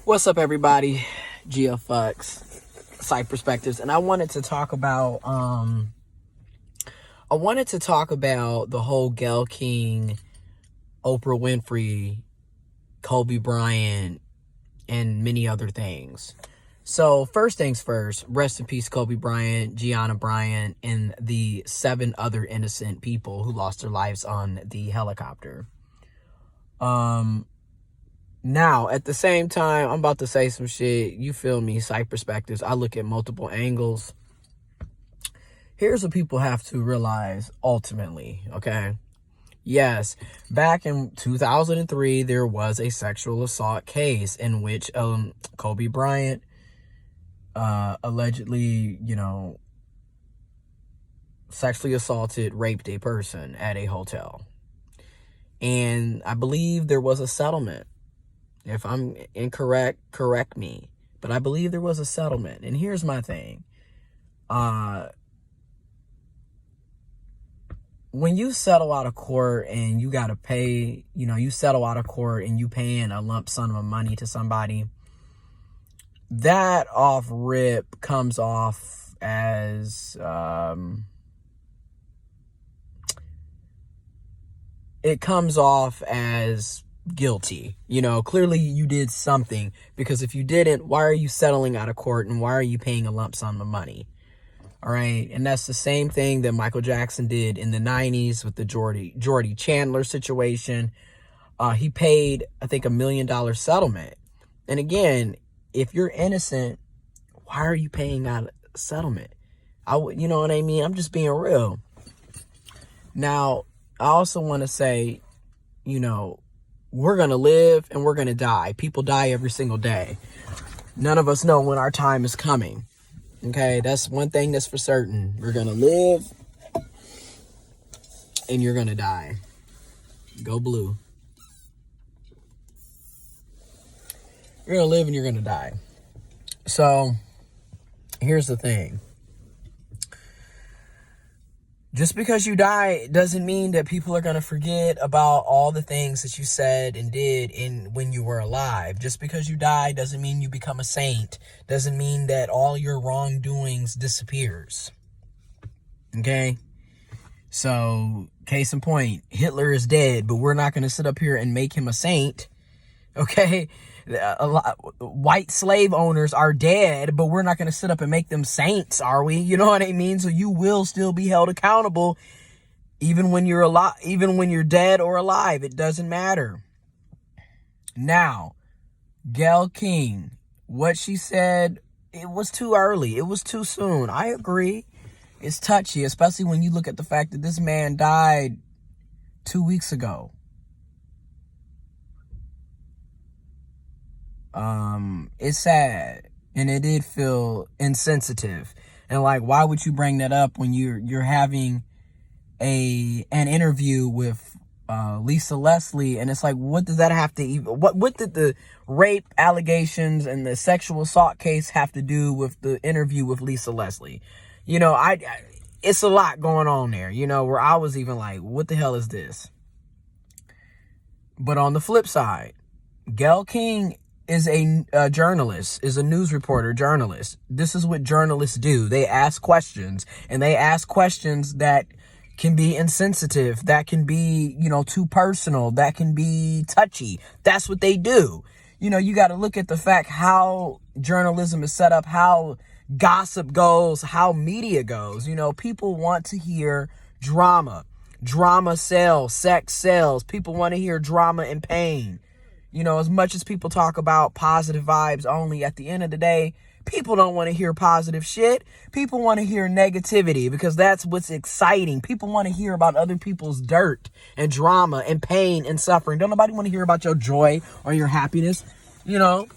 What's up, everybody? GFX, Side Perspectives, and I wanted to talk about the whole Gayle King, Oprah Winfrey, Kobe Bryant, and many other things. So first things first, rest in peace, Kobe Bryant, Gianna Bryant, and the 7 other innocent people who lost their lives on the helicopter. Now, at the same time, I'm about to say some shit. You feel me? Side perspectives. I look at multiple angles. Here's what people have to realize ultimately, okay? Yes, back in 2003, there was a sexual assault case in which Kobe Bryant allegedly, sexually assaulted, raped a person at a hotel. And I believe there was a settlement. If I'm incorrect, correct me. But I believe there was a settlement. And here's my thing. When you settle out of court and you got to pay, you settle out of court and you paying a lump sum of money to somebody, that off rip comes off as, it comes off as guilty. Clearly you did something, because if you didn't, why are you settling out of court and why are you paying a lump sum of money? All right. And that's the same thing that Michael Jackson did in the 90s with the Jordy Chandler situation. He paid, I think, $1 million settlement. And again, if you're innocent, why are you paying out a settlement? You know what I mean? I'm just being real. Now, I also want to say, we're going to live and we're going to die. People die every single day. None of us know when our time is coming. Okay, that's one thing that's for certain. We're going to live and you're going to die. Go blue. You're going to live and you're going to die. So, here's the thing. Just because you die doesn't mean that people are going to forget about all the things that you said and did when you were alive. Just because you die doesn't mean you become a saint. Doesn't mean that all your wrongdoings disappears. Okay? So, case in point, Hitler is dead, but we're not going to sit up here and make him a saint. Okay? White slave owners are dead, but we're not going to sit up and make them saints, are we? You know what I mean? So you will still be held accountable even when you're alive, even when you're dead or alive. It doesn't matter. Now, Gayle King, what she said, it was too early. It was too soon. I agree. It's touchy, especially when you look at the fact that this man died 2 weeks ago. It's sad, and it did feel insensitive. And why would you bring that up when you're having an interview with Lisa Leslie? And it's like, what does that have to even? What did the rape allegations and the sexual assault case have to do with the interview with Lisa Leslie? It's a lot going on there. Where I was even like, what the hell is this? But on the flip side, Gayle King is a journalist, is a news reporter, journalist. This is what journalists do. They ask questions, and they ask questions that can be insensitive, that can be, too personal, that can be touchy. That's what they do. You got to look at the fact how journalism is set up, how gossip goes, how media goes. People want to hear drama. Drama sells, sex sells. People want to hear drama and pain. As much as people talk about positive vibes only, at the end of the day, people don't want to hear positive shit. People want to hear negativity, because that's what's exciting. People want to hear about other people's dirt and drama and pain and suffering. Don't nobody want to hear about your joy or your happiness. I ain't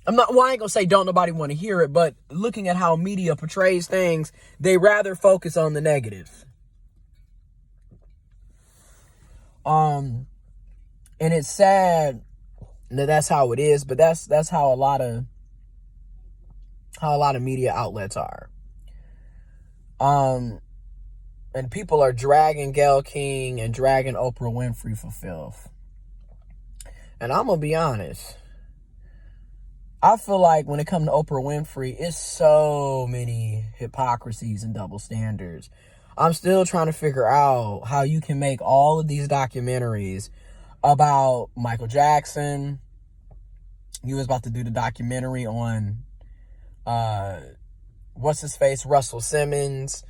going to say don't nobody want to hear it, but looking at how media portrays things, they rather focus on the negative. And it's sad that that's how it is, but that's how a lot of media outlets are. And people are dragging Gayle King and dragging Oprah Winfrey for filth. And I'm gonna be honest, I feel like when it comes to Oprah Winfrey, it's so many hypocrisies and double standards. I'm still trying to figure out how you can make all of these documentaries about Michael Jackson. You was about to do the documentary on what's his face, Russell Simmons.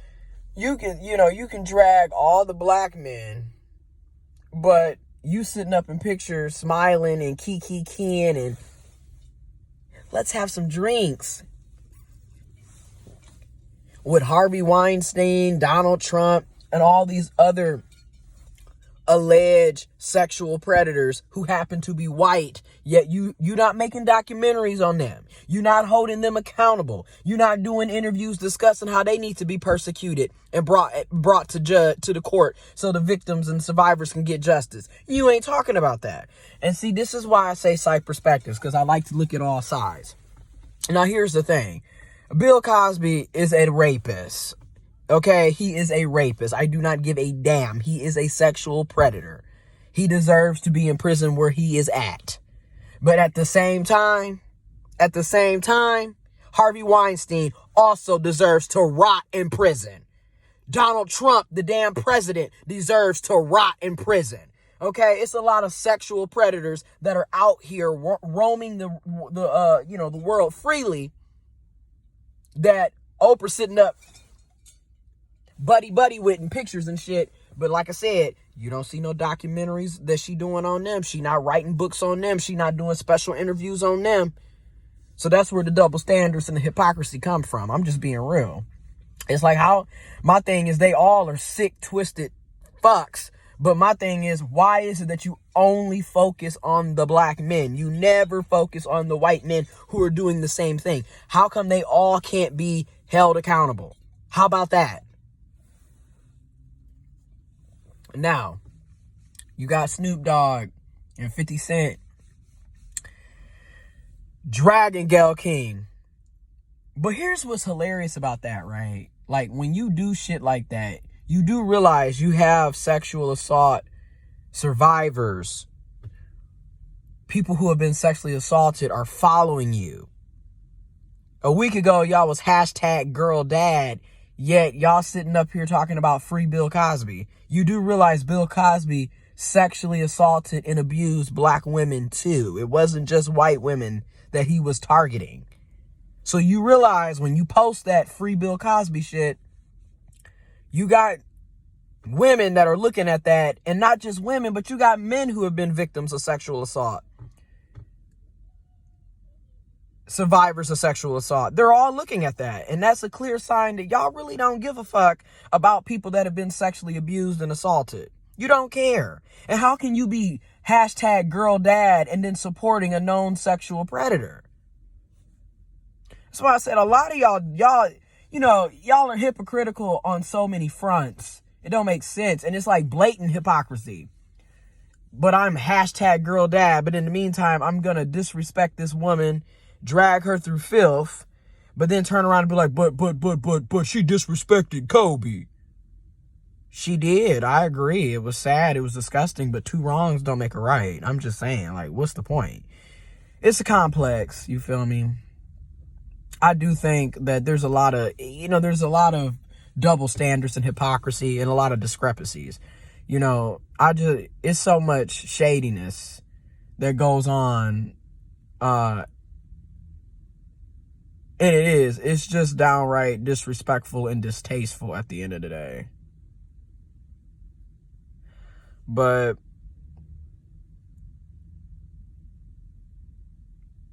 You can drag all the black men, but you sitting up in pictures smiling and kikiing and let's have some drinks with Harvey Weinstein, Donald Trump, and all these other alleged sexual predators who happen to be white, yet you're not making documentaries on them. You're not holding them accountable. You're not doing interviews discussing how they need to be persecuted and brought to the court so the victims and survivors can get justice. You ain't talking about that. And see, this is why I say side perspectives, because I like to look at all sides. Now, here's the thing. Bill Cosby is a rapist. Okay, he is a rapist. I do not give a damn. He is a sexual predator. He deserves to be in prison where he is at. But at the same time, Harvey Weinstein also deserves to rot in prison. Donald Trump, the damn president, deserves to rot in prison. Okay, it's a lot of sexual predators that are out here roaming the world freely, that Oprah sitting up buddy with in pictures and shit. But like I said, you don't see no documentaries that she doing on them. She not writing books on them. She not doing special interviews on them. So that's where the double standards and the hypocrisy come from. I'm just being real. It's like how my thing is, they all are sick, twisted fucks. But my thing is, why is it that you only focus on the black men? You never focus on the white men who are doing the same thing. How come they all can't be held accountable? How about that? Now, you got Snoop Dogg and 50 Cent dragging Gayle King. But here's what's hilarious about that, right? Like, when you do shit like that, you do realize you have sexual assault survivors. People who have been sexually assaulted are following you. A week ago, y'all was #GirlDad, yet y'all sitting up here talking about free Bill Cosby. You do realize Bill Cosby sexually assaulted and abused black women too. It wasn't just white women that he was targeting. So you realize when you post that free Bill Cosby shit, you got women that are looking at that, and not just women, but you got men who have been victims of sexual assault. Survivors of sexual assault. They're all looking at that. And that's a clear sign that y'all really don't give a fuck about people that have been sexually abused and assaulted. You don't care. And how can you be #GirlDad and then supporting a known sexual predator? That's why I said a lot of y'all are hypocritical on so many fronts. It don't make sense. And it's like blatant hypocrisy. But I'm #GirlDad. But in the meantime, I'm going to disrespect this woman, drag her through filth, but then turn around and be like, but she disrespected Kobe. She did. I agree. It was sad. It was disgusting, but two wrongs don't make a right. I'm just saying, like, what's the point? It's a complex. You feel me? I do think that there's a lot of double standards and hypocrisy and a lot of discrepancies. It's so much shadiness that goes on. And it's just downright disrespectful and distasteful at the end of the day. But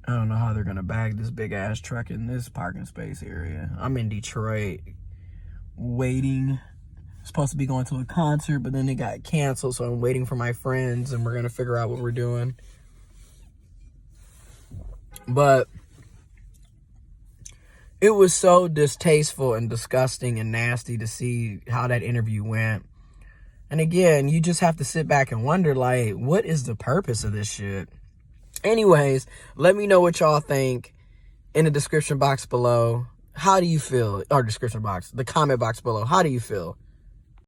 I don't know how they're going to bag this big ass truck in this parking space area. I'm in Detroit waiting. Supposed to be going to a concert, but then it got canceled. So I'm waiting for my friends and we're going to figure out what we're doing. But it was so distasteful and disgusting and nasty to see how that interview went. And again, you just have to sit back and wonder, like, what is the purpose of this shit? Anyways, let me know what y'all think in the description box below. How do you feel? Or description box, the comment box below. How do you feel?